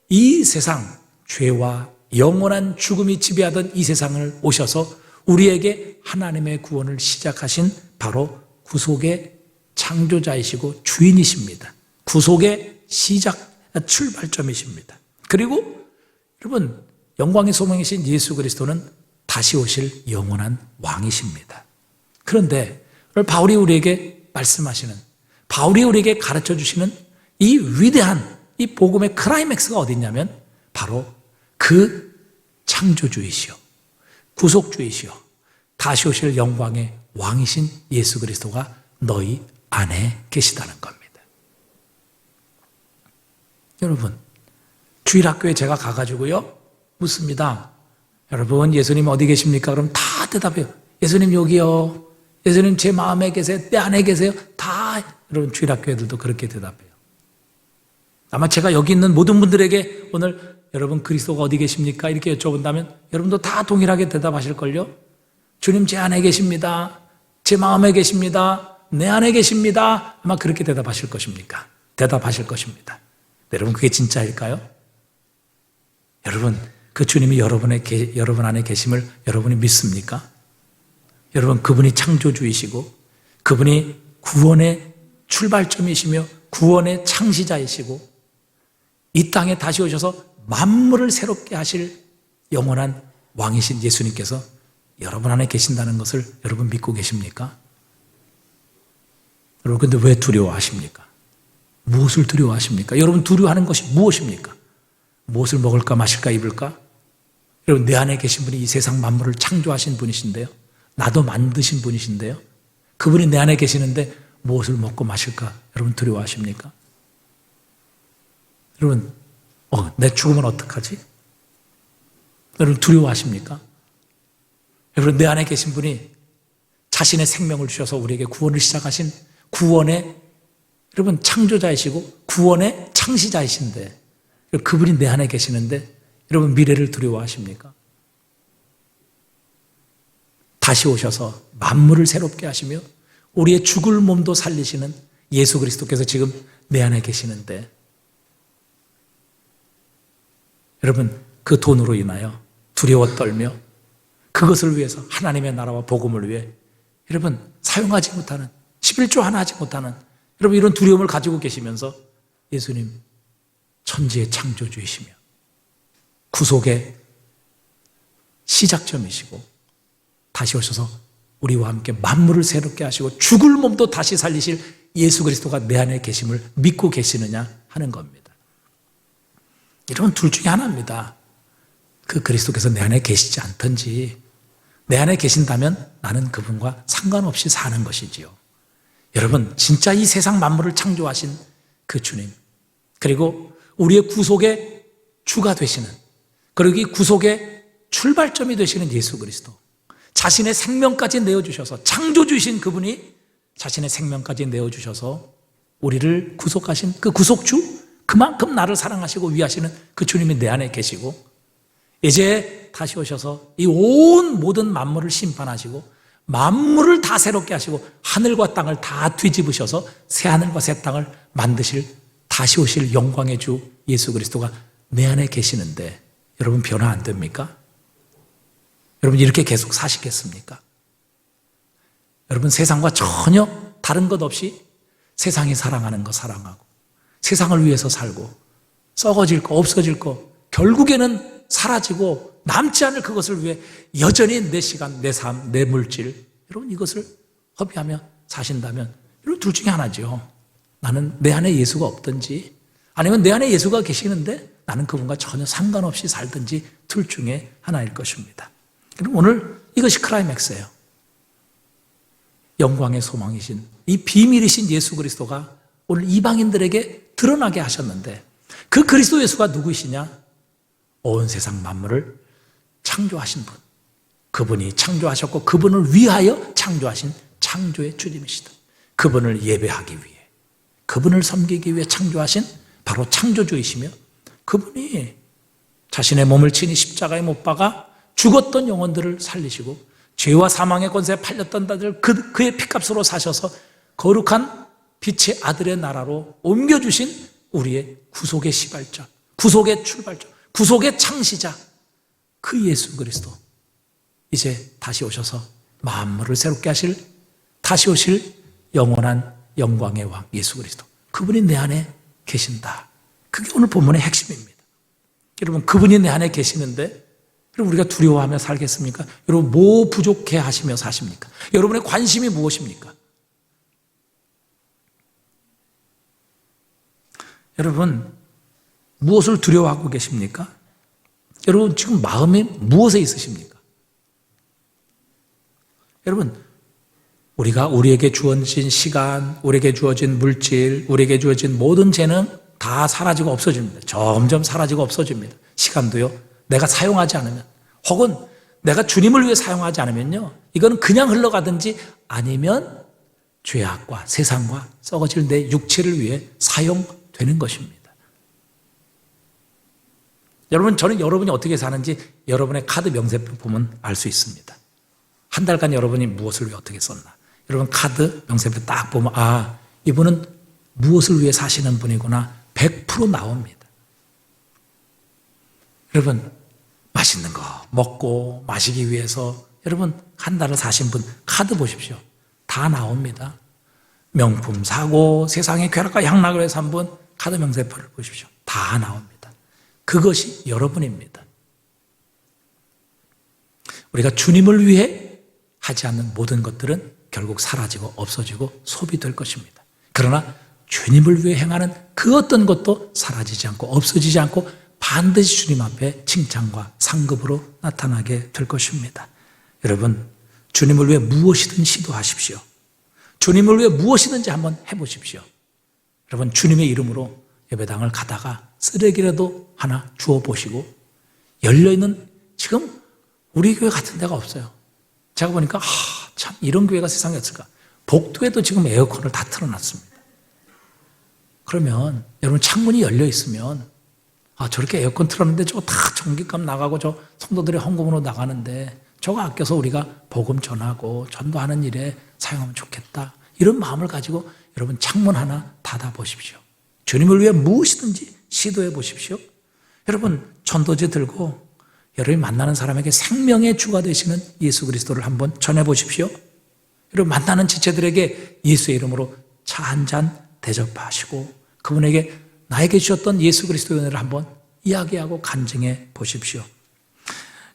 이 세상 죄와 영원한 죽음이 지배하던 이 세상을 오셔서 우리에게 하나님의 구원을 시작하신 바로 구속의 창조자이시고 주인이십니다. 구속의 출발점이십니다. 그리고 여러분 영광의 소망이신 예수 그리스도는 다시 오실 영원한 왕이십니다. 그런데 바울이 우리에게 말씀하시는, 바울이 우리에게 가르쳐 주시는 이 위대한 이 복음의 클라이맥스가 어디 있냐면 바로 그 창조주이시오, 구속주이시오, 다시 오실 영광의 왕이신 예수 그리스도가 너희 안에 계시다는 겁니다. 여러분 주일학교에 제가 가가지고요 묻습니다. 여러분 예수님 어디 계십니까? 그럼 다 대답해요. 예수님 여기요. 예수님 제 마음에 계세요. 내 안에 계세요. 다 여러분 주일학교 애들도 그렇게 대답해요. 아마 제가 여기 있는 모든 분들에게 오늘 여러분 그리스도가 어디 계십니까? 이렇게 여쭤본다면 여러분도 다 동일하게 대답하실걸요? 주님 제 안에 계십니다. 제 마음에 계십니다. 내 안에 계십니다. 아마 그렇게 대답하실 것입니까? 대답하실 것입니다. 여러분 그게 진짜일까요? 여러분 그 주님이 여러분 안에 계심을 여러분이 믿습니까? 여러분 그분이 창조주이시고 그분이 구원의 출발점이시며 구원의 창시자이시고 이 땅에 다시 오셔서 만물을 새롭게 하실 영원한 왕이신 예수님께서 여러분 안에 계신다는 것을 여러분 믿고 계십니까? 여러분 근데 왜 두려워하십니까? 무엇을 두려워하십니까? 여러분 두려워하는 것이 무엇입니까? 무엇을 먹을까 마실까 입을까? 여러분 내 안에 계신 분이 이 세상 만물을 창조하신 분이신데요, 나도 만드신 분이신데요, 그분이 내 안에 계시는데 무엇을 먹고 마실까 여러분 두려워하십니까? 여러분 내 죽으면 어떡하지? 여러분 두려워하십니까? 여러분 내 안에 계신 분이 자신의 생명을 주셔서 우리에게 구원을 시작하신 구원의 여러분 창조자이시고 구원의 창시자이신데 그분이 내 안에 계시는데 여러분 미래를 두려워하십니까? 다시 오셔서 만물을 새롭게 하시며 우리의 죽을 몸도 살리시는 예수 그리스도께서 지금 내 안에 계시는데 여러분 그 돈으로 인하여 두려워 떨며 그것을 위해서 하나님의 나라와 복음을 위해 여러분 사용하지 못하는 11조 하나 하지 못하는 여러분 이런 두려움을 가지고 계시면서 예수님 천지의 창조주이시며 구속의 시작점이시고 다시 오셔서 우리와 함께 만물을 새롭게 하시고 죽을 몸도 다시 살리실 예수 그리스도가 내 안에 계심을 믿고 계시느냐 하는 겁니다. 여러분 둘 중에 하나입니다. 그 그리스도께서 내 안에 계시지 않든지 내 안에 계신다면 나는 그분과 상관없이 사는 것이지요. 여러분 진짜 이 세상 만물을 창조하신 그 주님 그리고 우리의 구속의 주가 되시는 그리고 이 구속의 출발점이 되시는 예수 그리스도 자신의 생명까지 내어주셔서 창조주이신 그분이 자신의 생명까지 내어주셔서 우리를 구속하신 그 구속주 그만큼 나를 사랑하시고 위하시는 그 주님이 내 안에 계시고 이제 다시 오셔서 이 온 모든 만물을 심판하시고 만물을 다 새롭게 하시고 하늘과 땅을 다 뒤집으셔서 새 하늘과 새 땅을 만드실 다시 오실 영광의 주 예수 그리스도가 내 안에 계시는데 여러분 변화 안 됩니까? 여러분 이렇게 계속 사시겠습니까? 여러분 세상과 전혀 다른 것 없이 세상이 사랑하는 거 사랑하고 세상을 위해서 살고 썩어질 거 없어질 거 결국에는 사라지고 남지 않을 그것을 위해 여전히 내 시간, 내 삶, 내 물질 여러분 이것을 허비하며 사신다면 여러분 둘 중에 하나죠. 나는 내 안에 예수가 없든지 아니면 내 안에 예수가 계시는데 나는 그분과 전혀 상관없이 살든지 둘 중에 하나일 것입니다. 그럼 오늘 이것이 클라이맥스예요. 영광의 소망이신 이 비밀이신 예수 그리스도가 오늘 이방인들에게 드러나게 하셨는데 그 그리스도 예수가 누구이시냐? 온 세상 만물을 창조하신 분. 그분이 창조하셨고 그분을 위하여 창조하신 창조의 주님이시다. 그분을 예배하기 위해 그분을 섬기기 위해 창조하신 바로 창조주이시며 그분이 자신의 몸을 친히 십자가에 못 박아 죽었던 영혼들을 살리시고 죄와 사망의 권세에 팔렸던 자들 그의 피값으로 사셔서 거룩한 빛의 아들의 나라로 옮겨주신 우리의 구속의 시발자, 구속의 출발자, 구속의 창시자 그 예수 그리스도 이제 다시 오셔서 만물을 새롭게 하실 다시 오실 영원한 영광의 왕 예수 그리스도 그분이 내 안에 계신다. 그게 오늘 본문의 핵심입니다. 여러분 그분이 내 안에 계시는데 여러분 우리가 두려워하며 살겠습니까? 여러분 뭐 부족해 하시며 사십니까? 여러분의 관심이 무엇입니까? 여러분 무엇을 두려워하고 계십니까? 여러분 지금 마음이 무엇에 있으십니까? 여러분 우리에게 주어진 시간, 우리에게 주어진 물질, 우리에게 주어진 모든 재능 다 사라지고 없어집니다. 점점 사라지고 없어집니다. 시간도요. 내가 사용하지 않으면 혹은 내가 주님을 위해 사용하지 않으면요. 이거는 그냥 흘러가든지 아니면 죄악과 세상과 썩어질 내 육체를 위해 사용되는 것입니다. 여러분 저는 여러분이 어떻게 사는지 여러분의 카드 명세표 보면 알 수 있습니다. 한 달간 여러분이 무엇을 위해 어떻게 썼나. 여러분 카드 명세표 딱 보면 아 이분은 무엇을 위해 사시는 분이구나 100% 나옵니다. 여러분 맛있는 거 먹고 마시기 위해서 여러분 한 달을 사신 분 카드 보십시오. 다 나옵니다. 명품 사고 세상의 쾌락과 향락을 위해 산 분 카드 명세표를 보십시오. 다 나옵니다. 그것이 여러분입니다. 우리가 주님을 위해 하지 않는 모든 것들은 결국 사라지고 없어지고 소비될 것입니다. 그러나 주님을 위해 행하는 그 어떤 것도 사라지지 않고 없어지지 않고 반드시 주님 앞에 칭찬과 상급으로 나타나게 될 것입니다. 여러분 주님을 위해 무엇이든 시도하십시오. 주님을 위해 무엇이든지 한번 해보십시오. 여러분 주님의 이름으로 예배당을 가다가 쓰레기라도 하나 주워보시고 열려있는 지금 우리 교회 같은 데가 없어요. 제가 보니까 참 이런 교회가 세상에 없을까. 복도에도 지금 에어컨을 다 틀어놨습니다. 그러면 여러분 창문이 열려 있으면 저렇게 에어컨 틀었는데 저거 다 전기값 나가고 저 성도들의 헌금으로 나가는데 저거 아껴서 우리가 복음 전하고 전도하는 일에 사용하면 좋겠다. 이런 마음을 가지고 여러분 창문 하나 닫아 보십시오. 주님을 위해 무엇이든지 시도해 보십시오. 여러분 전도지 들고 여러분이 만나는 사람에게 생명의 주가 되시는 예수 그리스도를 한번 전해 보십시오. 여러분 만나는 지체들에게 예수의 이름으로 차 한 잔 대접하시고 그분에게 나에게 주셨던 예수 그리스도의 은혜를 한번 이야기하고 간증해 보십시오.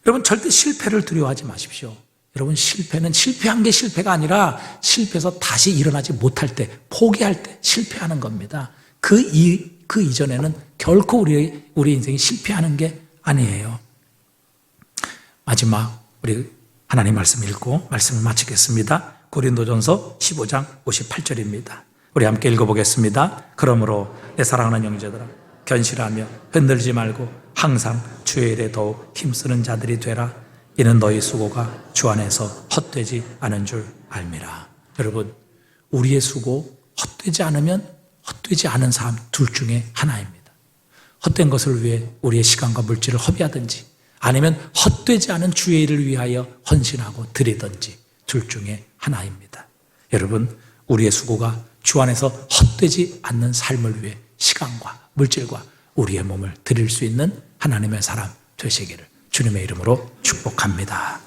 여러분 절대 실패를 두려워하지 마십시오. 여러분 실패는 실패한 게 실패가 아니라 실패해서 다시 일어나지 못할 때, 포기할 때 실패하는 겁니다. 그 이전에는 결코 우리 인생이 실패하는 게 아니에요. 마지막 우리 하나님 말씀 읽고 말씀을 마치겠습니다. 고린도전서 15장 58절입니다. 우리 함께 읽어보겠습니다. 그러므로 내 사랑하는 형제들아 견실하며 흔들지 말고 항상 주의 일에 더욱 힘쓰는 자들이 되라. 이는 너희 수고가 주 안에서 헛되지 않은 줄 알미라. 여러분 우리의 수고 헛되지 않으면 헛되지 않은 삶 둘 중에 하나입니다. 헛된 것을 위해 우리의 시간과 물질을 허비하든지 아니면 헛되지 않은 주의 일을 위하여 헌신하고 드리든지 둘 중에 하나입니다. 여러분 우리의 수고가 주 안에서 헛되지 않는 삶을 위해 시간과 물질과 우리의 몸을 드릴 수 있는 하나님의 사람 되시기를 주님의 이름으로 축복합니다.